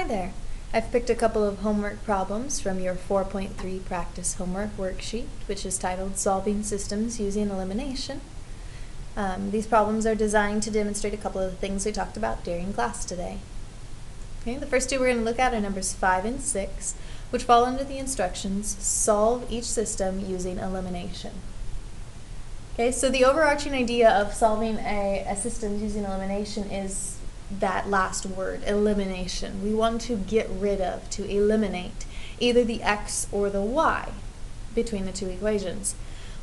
Hi there. I've picked a couple of homework problems from your 4.3 practice homework worksheet, which is titled Solving Systems Using Elimination. These problems are designed to demonstrate a couple of the things we talked about during class today. Okay, the first two we're going to look at are numbers 5 and 6, which fall under the instructions, solve each system using elimination. Okay, so the overarching idea of solving a system using elimination is that last word, elimination. We want to get rid of, to eliminate, either the x or the y between the two equations.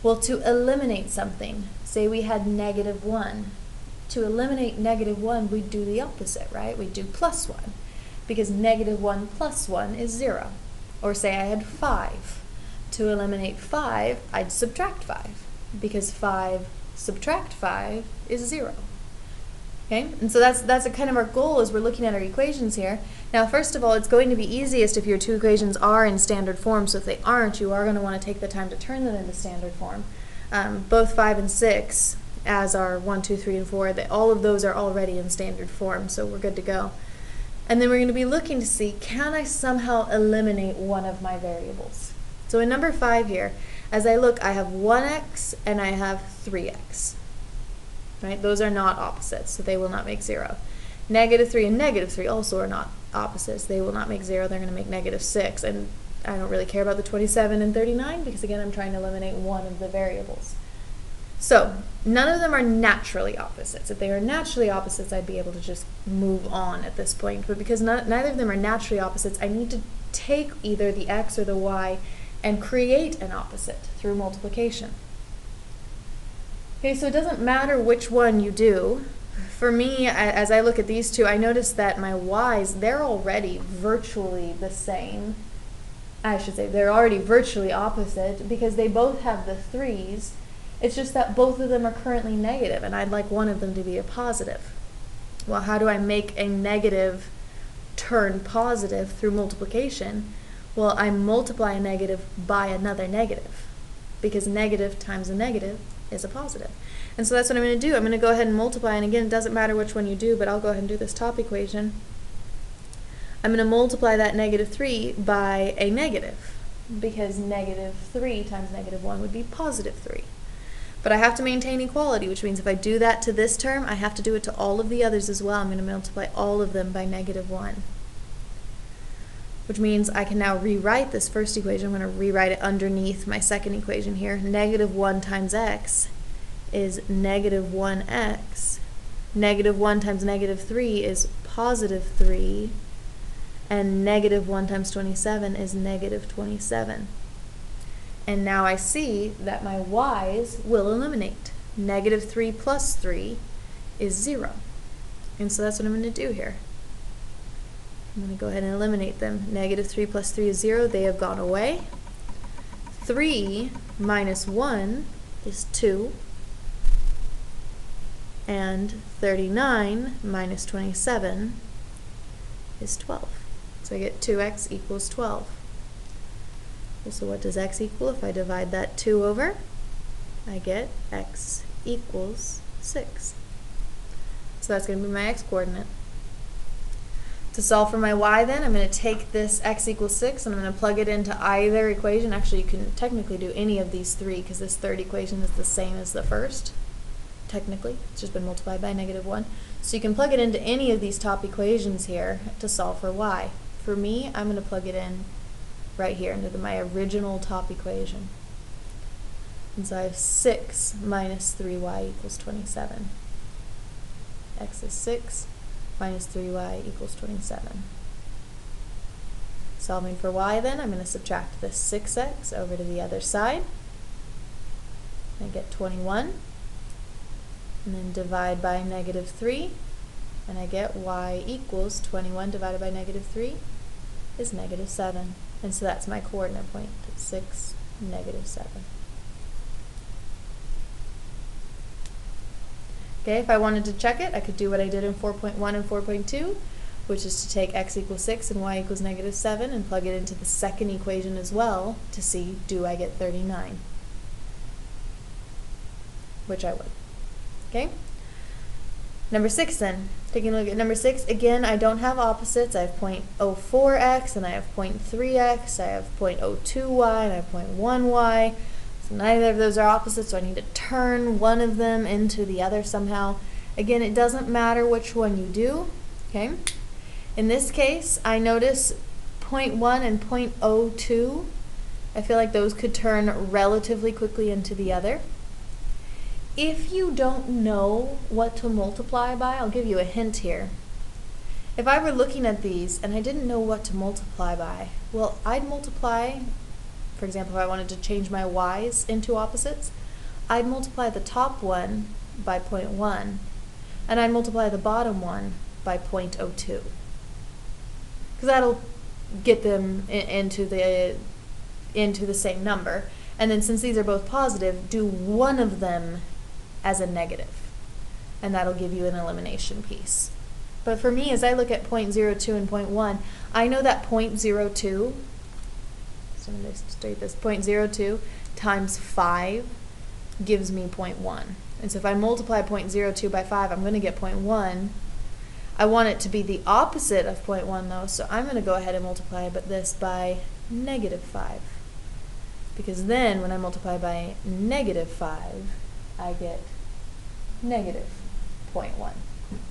Well, to eliminate something, say we had -1. To eliminate -1, we'd do the opposite, right? We'd do +1, because -1 + 1 is 0. Or say I had 5. To eliminate 5, I'd subtract 5, because 5 subtract 5 is 0. Okay, and so that's a kind of our goal as we're looking at our equations here. Now, first of all, it's going to be easiest if your two equations are in standard form. So if they aren't, you are going to want to take the time to turn them into standard form. Both 5 and 6, as are 1, 2, 3, and 4, all of those are already in standard form, so we're good to go. And then we're going to be looking to see, can I somehow eliminate one of my variables? So in number 5 here, as I look, I have 1x and I have 3x. Right? Those are not opposites, so they will not make 0. -3 and -3 also are not opposites. They will not make 0. They're going to make -6. And I don't really care about the 27 and 39 because, again, I'm trying to eliminate one of the variables. So none of them are naturally opposites. If they are naturally opposites, I'd be able to just move on at this point. But because neither of them are naturally opposites, I need to take either the x or the y and create an opposite through multiplication. Okay, so it doesn't matter which one you do. For me, as I look at these two, I notice that my y's, they're already virtually the same. I should say they're already virtually opposite because they both have the 3's. It's just that both of them are currently negative, and I'd like one of them to be a positive. Well, how do I make a negative turn positive through multiplication? Well, I multiply a negative by another negative, because negative times a negative is a positive. And so that's what I'm going to do. I'm going to go ahead and multiply, and again, it doesn't matter which one you do, but I'll go ahead and do this top equation. I'm going to multiply that -3 by a negative, because -3 times -1 would be +3. But I have to maintain equality, which means if I do that to this term, I have to do it to all of the others as well. I'm going to multiply all of them by -1. Which means I can now rewrite this first equation. I'm going to rewrite it underneath my second equation here. -1 times x is -1x. -1 times -3 is +3. And -1 times 27 is -27. And now I see that my y's will eliminate. -3 plus 3 is 0. And so that's what I'm going to do here. I'm going to go ahead and eliminate them. -3 plus 3 is 0. They have gone away. 3 minus 1 is 2. And 39 minus 27 is 12. So I get 2x equals 12. So what does x equal? If I divide that 2 over, I get x equals 6. So that's going to be my x-coordinate. To solve for my y then, I'm going to take this x equals 6 and I'm going to plug it into either equation. Actually, you can technically do any of these three because this third equation is the same as the first. Technically, it's just been multiplied by -1. So you can plug it into any of these top equations here to solve for y. For me, I'm going to plug it in right here into my original top equation. And so I have 6 minus 3y equals 27. X is 6 minus 3y equals 27. Solving for y then, I'm going to subtract this 6x over to the other side. I get 21. And then divide by -3. And I get y equals 21 divided by -3 is -7. And so that's my coordinate point, 6, -7. Okay, if I wanted to check it, I could do what I did in 4.1 and 4.2, which is to take x equals 6 and y equals -7 and plug it into the second equation as well to see, do I get 39? Which I would. Okay? Number 6 then, Taking a look at number 6, again, I don't have opposites. I have 0.04x and I have 0.3x. I have 0.02y and I have 0.1y. So neither of those are opposites, so I need to turn one of them into the other somehow. Again, it doesn't matter which one you do, okay? In this case, I notice 0.1 and 0.02. I feel like those could turn relatively quickly into the other. If you don't know what to multiply by, I'll give you a hint here. If I were looking at these and I didn't know what to multiply by, well, I'd multiply, for example, if I wanted to change my y's into opposites, I'd multiply the top one by 0.1, and I'd multiply the bottom one by 0.02. Because that'll get them into the same number. And then since these are both positive, do one of them as a negative, and that'll give you an elimination piece. But for me, as I look at 0.02 and 0.1, I know that 0.02, so I'm going to state this, 0.02 times 5 gives me 0.1. And so if I multiply 0.02 by 5, I'm going to get 0.1. I want it to be the opposite of 0.1 though, so I'm going to go ahead and multiply this by negative 5. Because then when I multiply by negative 5, I get negative 0.1,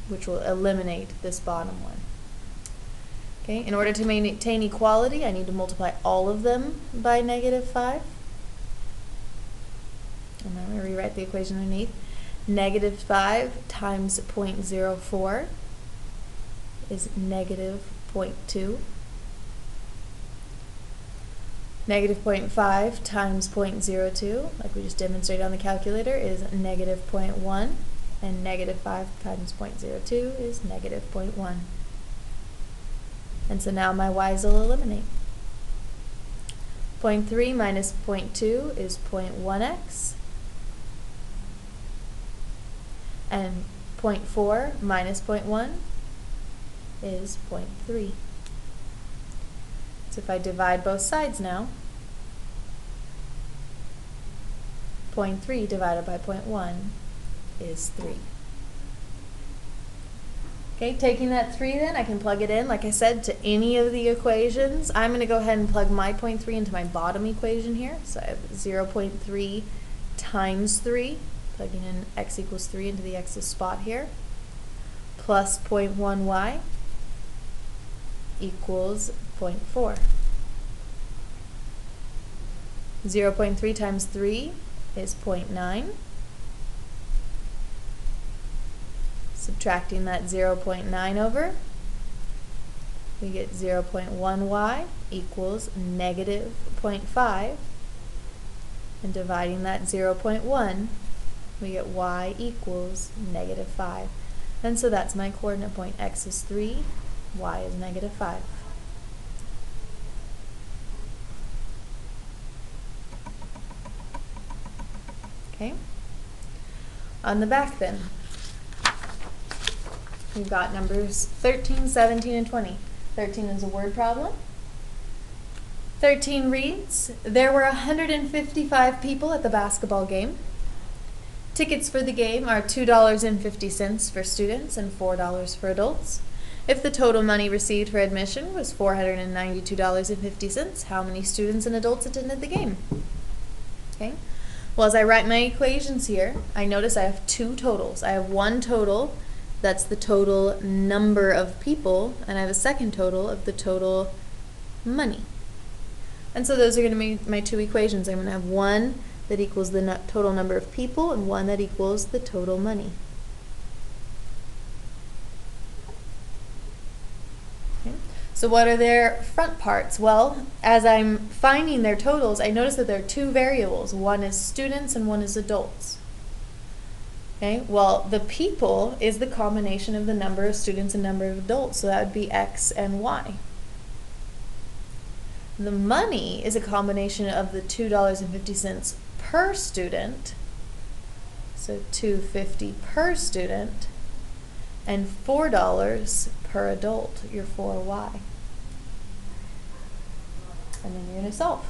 which will eliminate this bottom one. Okay, in order to maintain equality, I need to multiply all of them by negative 5. And I'm going to rewrite the equation underneath. Negative 5 times 0.04 is negative 0.2. Negative 0.5 times 0.02, like we just demonstrated on the calculator, is negative 0.1, and negative 5 times 0.02 is negative 0.1. And so now my y's will eliminate. 0.3 minus 0.2 is 0.1x, and 0.4 minus 0.1 is 0.3. So if I divide both sides now, 0.3 divided by 0.1 is 3. Okay, taking that 3 then, I can plug it in, like I said, to any of the equations. I'm going to go ahead and plug my 0.3 into my bottom equation here. So I have 0.3 times 3, plugging in x equals 3 into the x's spot here, plus 0.1y equals 0.4. 0.3 times 3 is 0.9. Subtracting that 0.9 over, we get 0.1y equals negative 0.5. And dividing that 0.1, we get y equals negative 5. And so that's my coordinate point. X is 3, y is negative 5. Okay. On the back then, we've got numbers 13, 17, and 20. 13 is a word problem. 13 reads, there were 155 people at the basketball game. Tickets for the game are $2.50 for students and $4 for adults. If the total money received for admission was $492.50, how many students and adults attended the game? Okay. Well, as I write my equations here, I notice I have two totals. I have one total, that's the total number of people, and I have a second total of the total money. And so those are going to be my two equations. I'm going to have one that equals the total number of people and one that equals the total money. Okay. So what are their front parts? Well, as I'm finding their totals, I notice that there are two variables. One is students and one is adults. Okay, well, the people is the combination of the number of students and number of adults, so that would be X and Y. The money is a combination of the $2.50 per student, so $2.50 per student, and $4 per adult, your 4Y. And then you're going to solve.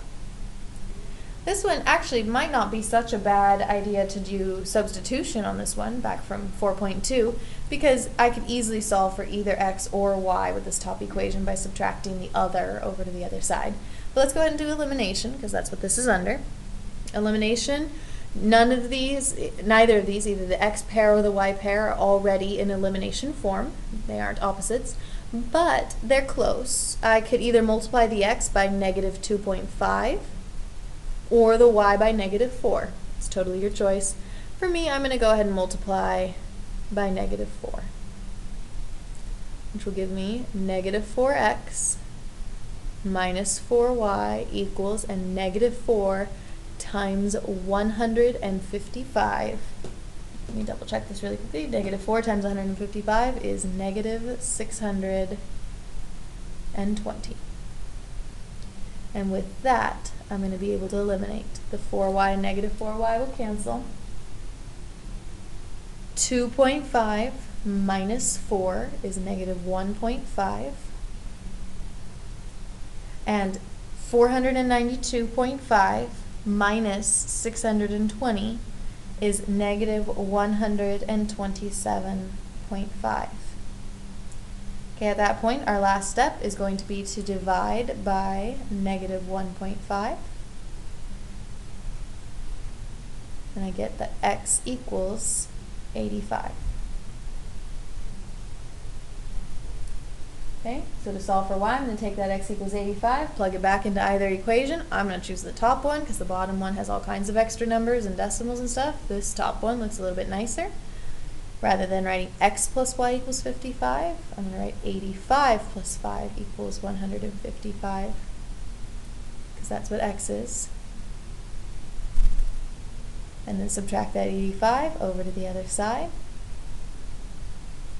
This one actually might not be such a bad idea to do substitution on this one, back from 4.2, because I could easily solve for either x or y with this top equation by subtracting the other over to the other side. But let's go ahead and do elimination, because that's what this is under. Elimination, neither of these, either the x pair or the y pair, are already in elimination form. They aren't opposites, but they're close. I could either multiply the x by negative 2.5 or the y by negative 4. It's totally your choice. For me, I'm going to go ahead and multiply by negative 4, which will give me negative 4x minus 4y equals, and negative 4 times 155. Let me double check this really quickly. Negative 4 times 155 is negative 620. And with that, I'm going to be able to eliminate. The 4y and negative 4y will cancel. 2.5 minus 4 is negative 1.5. And 492.5 minus 620 is negative 127.5. Okay, at that point, our last step is going to be to divide by negative 1.5. And I get that x equals 85. Okay, so to solve for y, I'm going to take that x equals 85, plug it back into either equation. I'm going to choose the top one because the bottom one has all kinds of extra numbers and decimals and stuff. This top one looks a little bit nicer. Rather than writing x plus y equals 55, I'm going to write 85 plus 5 equals 155, because that's what x is. And then subtract that 85 over to the other side,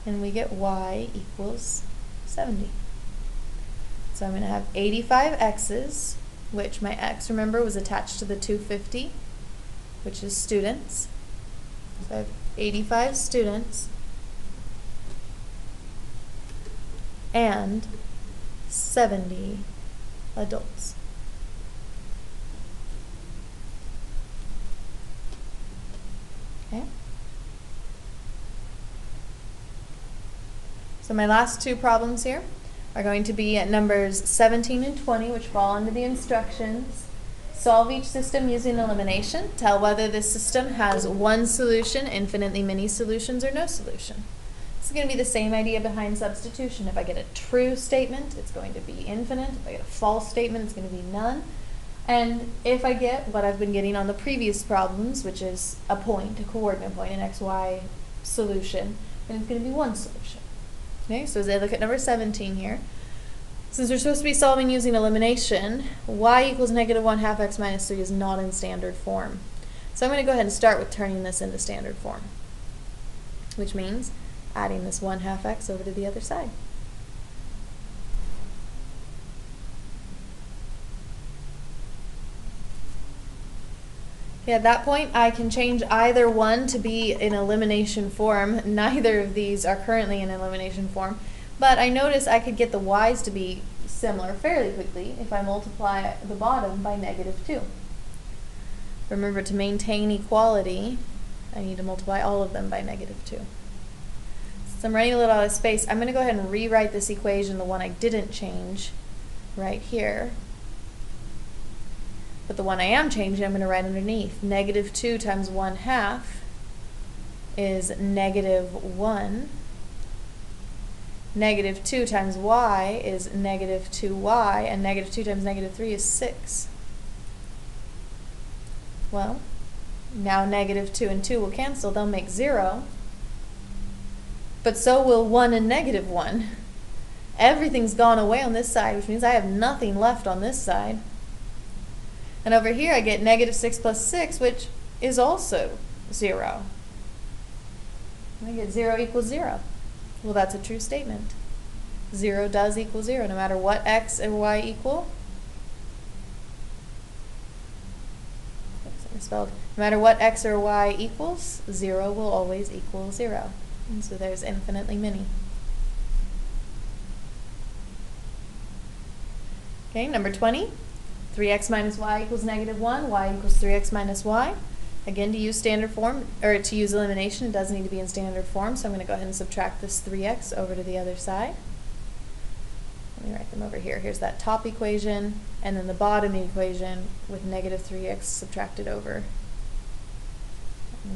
and we get y equals 70. So I'm going to have 85 x's, which my x, remember, was attached to the 250, which is students. So I have 85 students and 70 adults. Okay. So my last two problems here are going to be at numbers 17 and 20, which fall under the instructions. Solve each system using elimination. Tell whether this system has one solution, infinitely many solutions, or no solution. This is going to be the same idea behind substitution. If I get a true statement, it's going to be infinite. If I get a false statement, it's going to be none. And if I get what I've been getting on the previous problems, which is a point, a coordinate point, an xy solution, then it's going to be one solution. Okay, so as I look at number 17 here, since we're supposed to be solving using elimination, y equals negative 1/2 x minus 3 is not in standard form. So I'm going to go ahead and start with turning this into standard form, which means adding this 1/2 x over to the other side. Okay, at that point, I can change either one to be in elimination form. Neither of these are currently in elimination form. But I notice I could get the y's to be similar fairly quickly if I multiply the bottom by negative 2. Remember, to maintain equality, I need to multiply all of them by negative 2. Since I'm running a little out of space, I'm going to go ahead and rewrite this equation, the one I didn't change, right here. But the one I am changing, I'm going to write underneath. Negative 2 times 1/2 is negative 1. Negative 2 times y is negative 2y, and negative 2 times negative 3 is 6. Well, now negative 2 and 2 will cancel. They'll make 0. But so will 1 and negative 1. Everything's gone away on this side, which means I have nothing left on this side. And over here I get negative 6 plus 6, which is also 0. I get 0 equals 0. Well, that's a true statement. 0 does equal 0, no matter what x and y equal. Oops, I misspelled. No matter what x or y equals, 0 will always equal 0. And so there's infinitely many. Okay, number 20. 3x minus y equals negative 1, y equals 3x minus y. Again, to use standard form, or to use elimination, it does need to be in standard form, so I'm going to go ahead and subtract this 3x over to the other side. Let me write them over here. Here's that top equation, and then the bottom equation with negative 3x subtracted over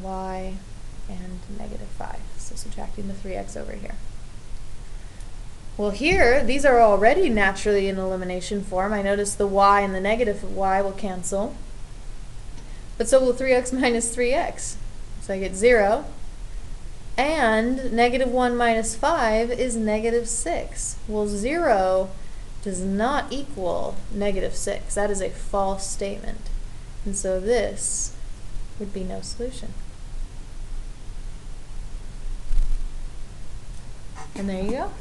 y and negative 5. So subtracting the 3x over here. Well, here, these are already naturally in elimination form. I notice the y and the negative y will cancel. But so will 3x minus 3x. So I get 0. And negative 1 minus 5 is negative 6. Well, 0 does not equal negative 6. That is a false statement. And so this would be no solution. And there you go.